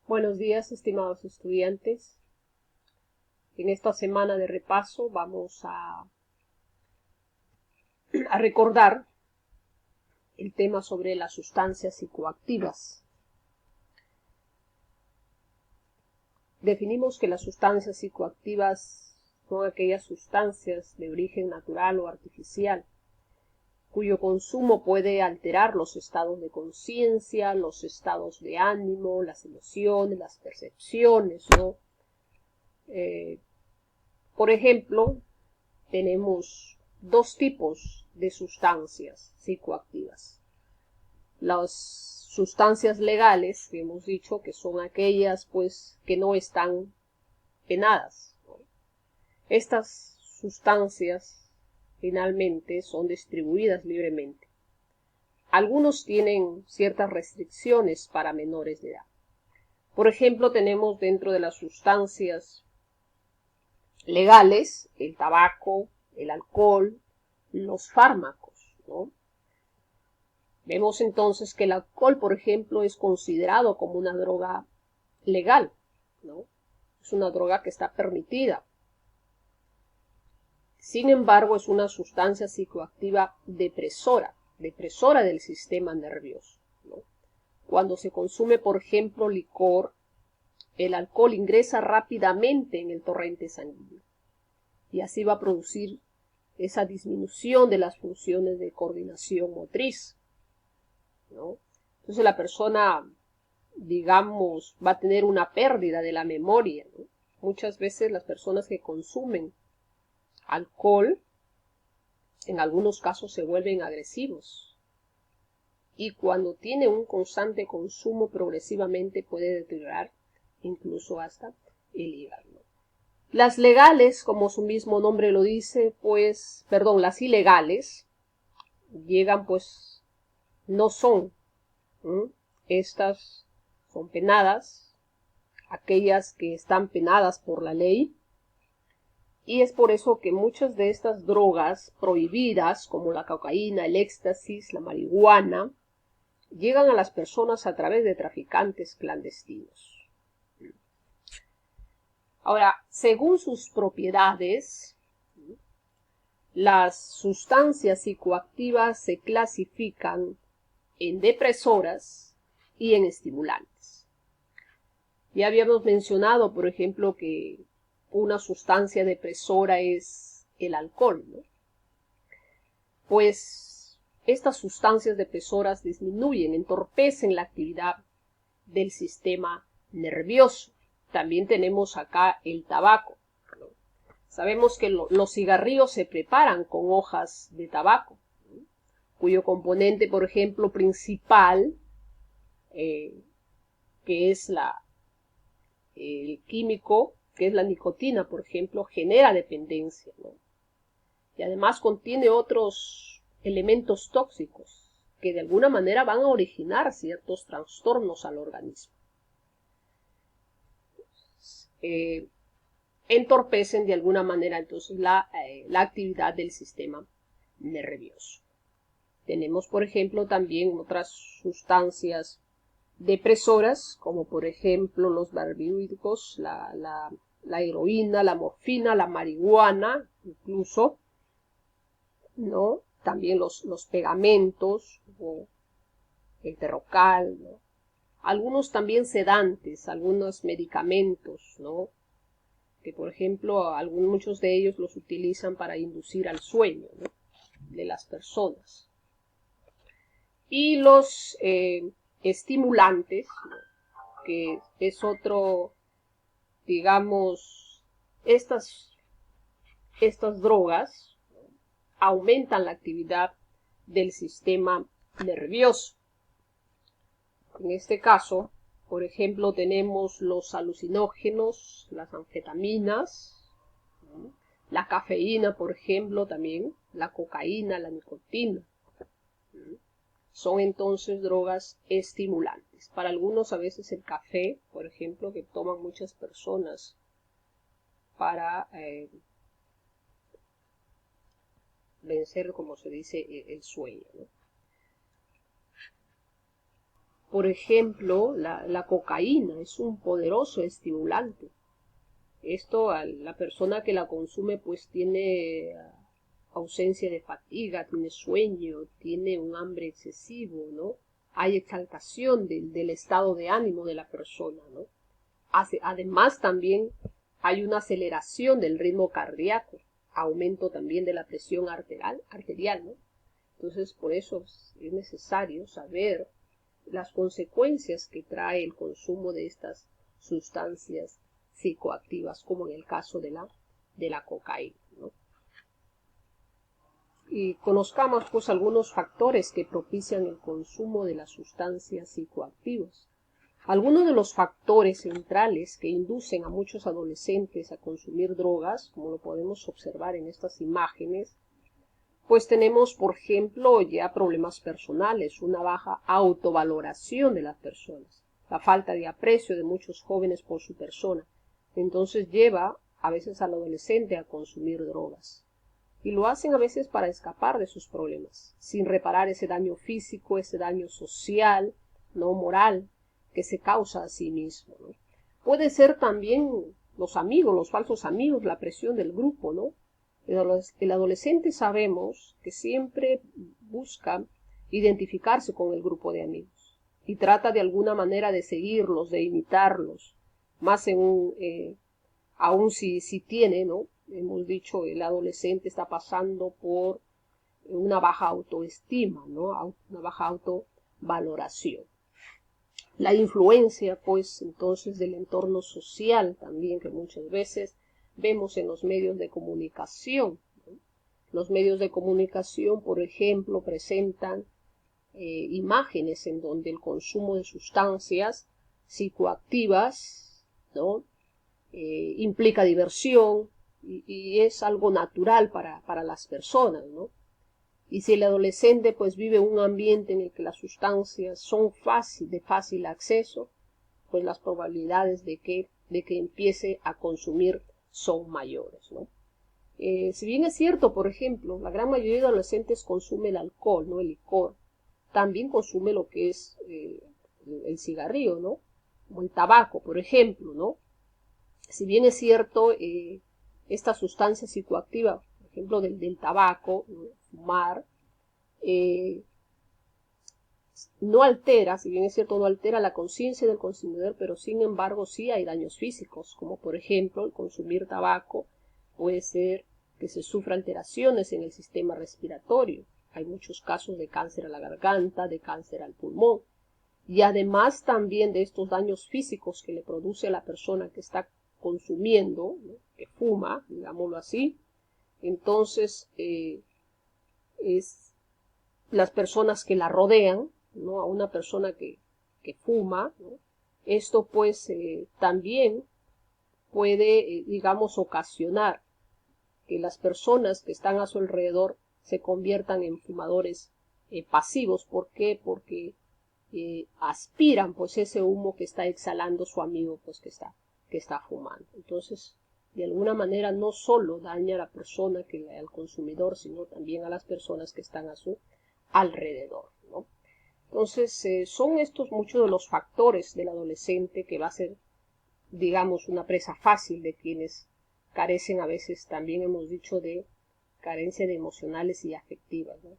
Buenos días, estimados estudiantes. En esta semana de repaso vamos a recordar el tema sobre las sustancias psicoactivas. Definimos que las sustancias psicoactivas son aquellas sustancias de origen natural o artificial, cuyo consumo puede alterar los estados de conciencia, los estados de ánimo, las emociones, las percepciones, ¿no? Por ejemplo, tenemos dos tipos de sustancias psicoactivas. Las sustancias legales, que hemos dicho que son aquellas pues que no están penadas, ¿no? Estas sustancias finalmente son distribuidas libremente. Algunos tienen ciertas restricciones para menores de edad. Por ejemplo, tenemos dentro de las sustancias legales el tabaco, el alcohol, los fármacos, ¿no? Vemos entonces que el alcohol, por ejemplo, es considerado como una droga legal, ¿no? Es una droga que está permitida. Sin embargo, es una sustancia psicoactiva depresora del sistema nervioso, ¿no? Cuando se consume, por ejemplo, licor, el alcohol ingresa rápidamente en el torrente sanguíneo y así va a producir esa disminución de las funciones de coordinación motriz, ¿no? Entonces la persona, digamos, va a tener una pérdida de la memoria, ¿no? Muchas veces las personas que consumen alcohol, en algunos casos se vuelven agresivos. Y cuando tiene un constante consumo, progresivamente puede deteriorar incluso hasta el hígado. Las legales, como su mismo nombre lo dice, las ilegales, llegan pues, no son. Estas son penadas, aquellas que están penadas por la ley, y es por eso que muchas de estas drogas prohibidas, como la cocaína, el éxtasis, la marihuana, llegan a las personas a través de traficantes clandestinos. Ahora, según sus propiedades, las sustancias psicoactivas se clasifican en depresoras y en estimulantes. Ya habíamos mencionado, por ejemplo, que una sustancia depresora es el alcohol, ¿no? Pues estas sustancias depresoras disminuyen, entorpecen la actividad del sistema nervioso. También tenemos acá el tabaco, ¿no? Sabemos que los cigarrillos se preparan con hojas de tabaco, ¿no? Cuyo componente, por ejemplo, principal, que es el químico, que es la nicotina, por ejemplo, genera dependencia, ¿no? Y además contiene otros elementos tóxicos que de alguna manera van a originar ciertos trastornos al organismo. Entorpecen de alguna manera entonces la actividad del sistema nervioso. Tenemos, por ejemplo, también otras sustancias depresoras, como por ejemplo los barbitúricos, la heroína, la morfina, la marihuana, incluso, ¿no? También los pegamentos, o el terrocal, ¿no? Algunos también sedantes, algunos medicamentos, ¿no? Que por ejemplo muchos de ellos los utilizan para inducir al sueño, ¿no?, de las personas. Y los estimulantes, ¿no?, que es otro, digamos, estas drogas, ¿no?, aumentan la actividad del sistema nervioso. En este caso, por ejemplo, tenemos los alucinógenos, las anfetaminas, ¿no?, la cafeína, por ejemplo, también, la cocaína, la nicotina. Son entonces drogas estimulantes. Para algunos a veces el café, por ejemplo, que toman muchas personas para vencer, como se dice, el sueño, ¿no? Por ejemplo, la cocaína es un poderoso estimulante. Esto, la persona que la consume pues tiene ausencia de fatiga, tiene sueño, tiene un hambre excesivo, ¿no? Hay exaltación del estado de ánimo de la persona, ¿no? Además también hay una aceleración del ritmo cardíaco, aumento también de la presión arterial, ¿no? Entonces, por eso es necesario saber las consecuencias que trae el consumo de estas sustancias psicoactivas, como en el caso de la cocaína, ¿no? Y conozcamos pues algunos factores que propician el consumo de las sustancias psicoactivas. Algunos de los factores centrales que inducen a muchos adolescentes a consumir drogas, como lo podemos observar en estas imágenes, pues tenemos, por ejemplo, ya problemas personales, una baja autovaloración de las personas, la falta de aprecio de muchos jóvenes por su persona. Entonces lleva a veces al adolescente a consumir drogas. Y lo hacen a veces para escapar de sus problemas, sin reparar ese daño físico, ese daño social, no moral, que se causa a sí mismo, ¿no? Puede ser también los amigos, los falsos amigos, la presión del grupo, ¿no? El adolescente sabemos que siempre busca identificarse con el grupo de amigos y trata de alguna manera de seguirlos, de imitarlos, más aún si tiene, ¿no? Hemos dicho, el adolescente está pasando por una baja autoestima, ¿no? Una baja autovaloración. La influencia, pues, entonces, del entorno social también, que muchas veces vemos en los medios de comunicación, ¿no? Los medios de comunicación, por ejemplo, presentan imágenes en donde el consumo de sustancias psicoactivas, ¿no? Implica diversión y es algo natural para las personas, ¿no? Y si el adolescente pues vive un ambiente en el que las sustancias son de fácil acceso, pues las probabilidades de que empiece a consumir son mayores, ¿no? Si bien es cierto, por ejemplo, la gran mayoría de adolescentes consume el alcohol, ¿no? El licor, también consume lo que es el cigarrillo, ¿no? Como el tabaco, por ejemplo, ¿no? Si bien es cierto, esta sustancia psicoactiva, por ejemplo, del tabaco, ¿no? Fumar, no altera, si bien es cierto, no altera la conciencia del consumidor, pero sin embargo sí hay daños físicos, como por ejemplo el consumir tabaco puede ser que se sufra alteraciones en el sistema respiratorio. Hay muchos casos de cáncer a la garganta, de cáncer al pulmón. Y además también de estos daños físicos que le produce a la persona que está consumiendo, ¿no? Que fuma, digámoslo así, entonces es las personas que la rodean, ¿no? A una persona que fuma, ¿no? Esto pues también puede, digamos, ocasionar que las personas que están a su alrededor se conviertan en fumadores pasivos. ¿Por qué? Porque aspiran pues ese humo que está exhalando su amigo pues que está fumando. Entonces, de alguna manera no solo daña a la persona, al consumidor, sino también a las personas que están a su alrededor, ¿no? Entonces, son estos muchos de los factores del adolescente que va a ser, digamos, una presa fácil de quienes carecen a veces, también hemos dicho, de carencia de emocionales y afectivas, ¿no?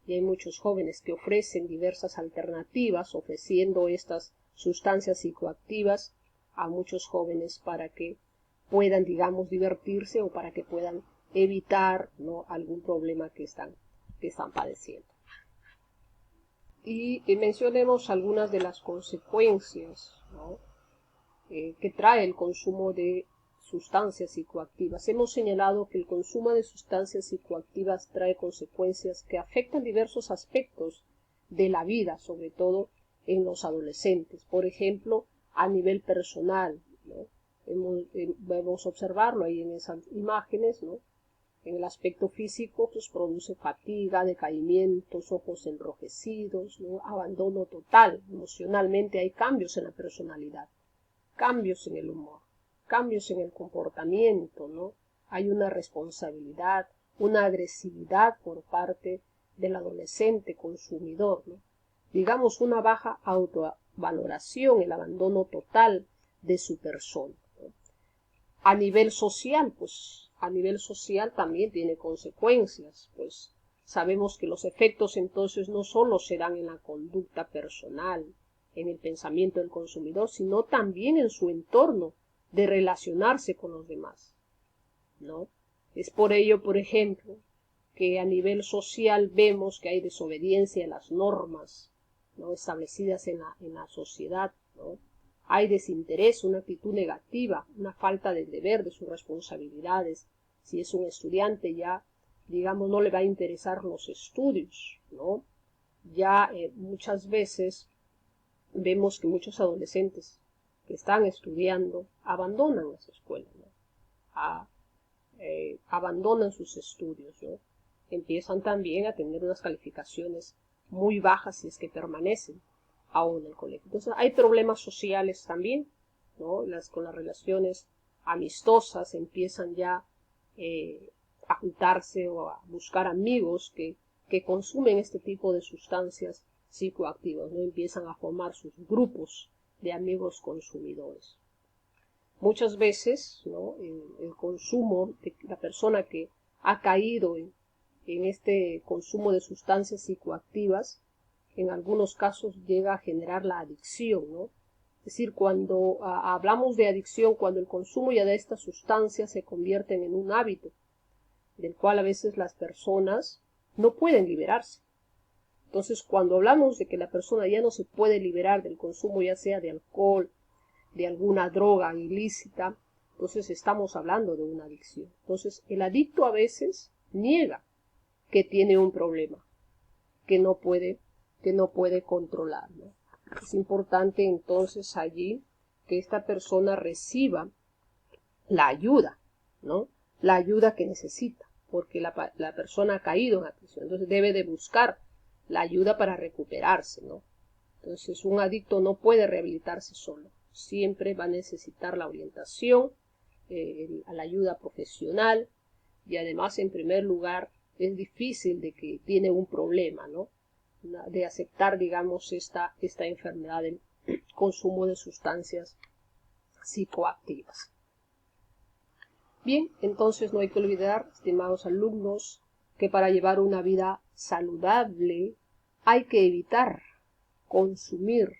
Y hay muchos jóvenes que ofrecen diversas alternativas, ofreciendo estas sustancias psicoactivas a muchos jóvenes para que puedan, digamos, divertirse o para que puedan evitar, ¿no? Algún problema que están padeciendo. Y mencionemos algunas de las consecuencias, ¿no? Que trae el consumo de sustancias psicoactivas. Hemos señalado que el consumo de sustancias psicoactivas trae consecuencias que afectan diversos aspectos de la vida, sobre todo en los adolescentes. Por ejemplo, a nivel personal, ¿no? Vamos a observarlo ahí en esas imágenes, ¿no? En el aspecto físico, pues produce fatiga, decaimientos, ojos enrojecidos, ¿no? Abandono total. Emocionalmente hay cambios en la personalidad, cambios en el humor, cambios en el comportamiento, ¿no? Hay una responsabilidad, una agresividad por parte del adolescente consumidor, ¿no? digamos, una baja autovaloración, el abandono total de su persona, ¿no? A nivel social, pues, a nivel social también tiene consecuencias, pues, sabemos que los efectos entonces no solo serán en la conducta personal, en el pensamiento del consumidor, sino también en su entorno de relacionarse con los demás, ¿no? Es por ello, por ejemplo, que a nivel social vemos que hay desobediencia a las normas, ¿no?, establecidas en la sociedad, ¿no? Hay desinterés, una actitud negativa, una falta del deber, de sus responsabilidades. Si es un estudiante ya, digamos, no le va a interesar los estudios, ¿no? Ya muchas veces vemos que muchos adolescentes que están estudiando abandonan las escuelas, ¿no? Abandonan sus estudios, ¿no? Empiezan también a tener unas calificaciones muy bajas si es que permanecen aún en el colegio. Entonces hay problemas sociales también, ¿no? Con las relaciones amistosas empiezan ya a juntarse o a buscar amigos que consumen este tipo de sustancias psicoactivas, ¿no? Empiezan a formar sus grupos de amigos consumidores. Muchas veces, ¿no?, el consumo de la persona que ha caído en este consumo de sustancias psicoactivas, en algunos casos llega a generar la adicción, ¿no? Es decir, cuando hablamos de adicción, cuando el consumo ya de estas sustancias se convierten en un hábito, del cual a veces las personas no pueden liberarse. Entonces, cuando hablamos de que la persona ya no se puede liberar del consumo, ya sea de alcohol, de alguna droga ilícita, entonces estamos hablando de una adicción. Entonces, el adicto a veces niega que tiene un problema, que no puede controlar, ¿no? Es importante entonces allí que esta persona reciba la ayuda, ¿no? La ayuda que necesita, porque la persona ha caído en adicción, entonces debe de buscar la ayuda para recuperarse, ¿no? Entonces un adicto no puede rehabilitarse solo, siempre va a necesitar la orientación, la ayuda profesional, y además, en primer lugar, es difícil de que tiene un problema, ¿no?, de aceptar, digamos, esta enfermedad del consumo de sustancias psicoactivas. Bien, entonces no hay que olvidar, estimados alumnos, que para llevar una vida saludable hay que evitar consumir,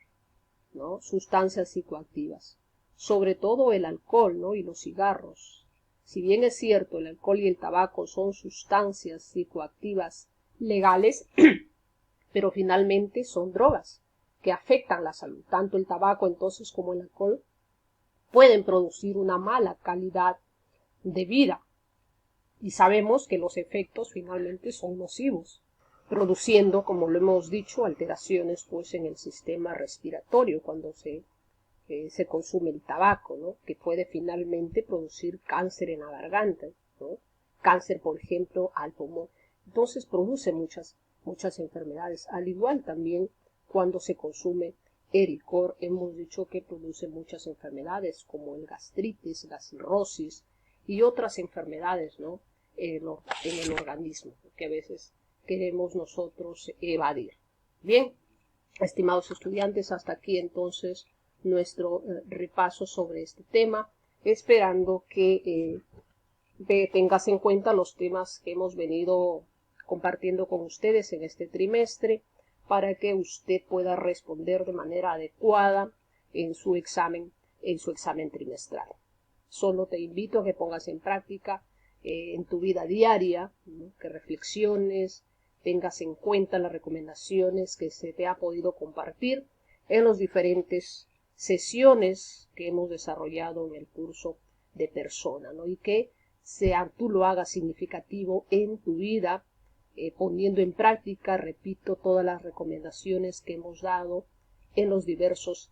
¿no?, sustancias psicoactivas, sobre todo el alcohol, ¿no?, y los cigarros. Si bien es cierto, el alcohol y el tabaco son sustancias psicoactivas legales, pero finalmente son drogas que afectan la salud. Tanto el tabaco entonces como el alcohol pueden producir una mala calidad de vida. Y sabemos que los efectos finalmente son nocivos, produciendo, como lo hemos dicho, alteraciones pues en el sistema respiratorio cuando se consume el tabaco, ¿no?, que puede finalmente producir cáncer en la garganta, ¿no?, cáncer, por ejemplo, al pulmón. Entonces produce muchas enfermedades. Al igual también cuando se consume el licor, hemos dicho que produce muchas enfermedades como el gastritis, la cirrosis y otras enfermedades, ¿no?, en el organismo, que a veces queremos nosotros evadir. Bien, estimados estudiantes, hasta aquí entonces nuestro repaso sobre este tema, esperando que tengas en cuenta los temas que hemos venido compartiendo con ustedes en este trimestre, para que usted pueda responder de manera adecuada en su examen trimestral. Solo te invito a que pongas en práctica en tu vida diaria, ¿no?, que reflexiones, tengas en cuenta las recomendaciones que se te ha podido compartir en las diferentes sesiones que hemos desarrollado en el curso de persona, ¿no?, y que tú lo hagas significativo en tu vida, poniendo en práctica, repito, todas las recomendaciones que hemos dado en los diversos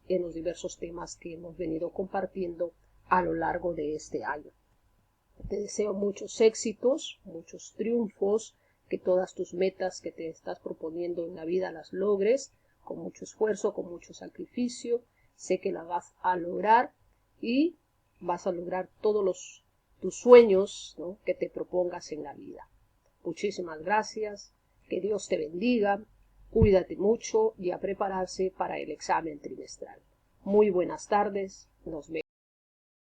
temas que hemos venido compartiendo a lo largo de este año. Te deseo muchos éxitos, muchos triunfos, que todas tus metas que te estás proponiendo en la vida las logres con mucho esfuerzo, con mucho sacrificio. Sé que las vas a lograr y vas a lograr todos tus sueños, ¿no?, que te propongas en la vida. Muchísimas gracias, que Dios te bendiga Cuídate mucho y a prepararse para el examen trimestral. Muy buenas tardes. Nos vemos.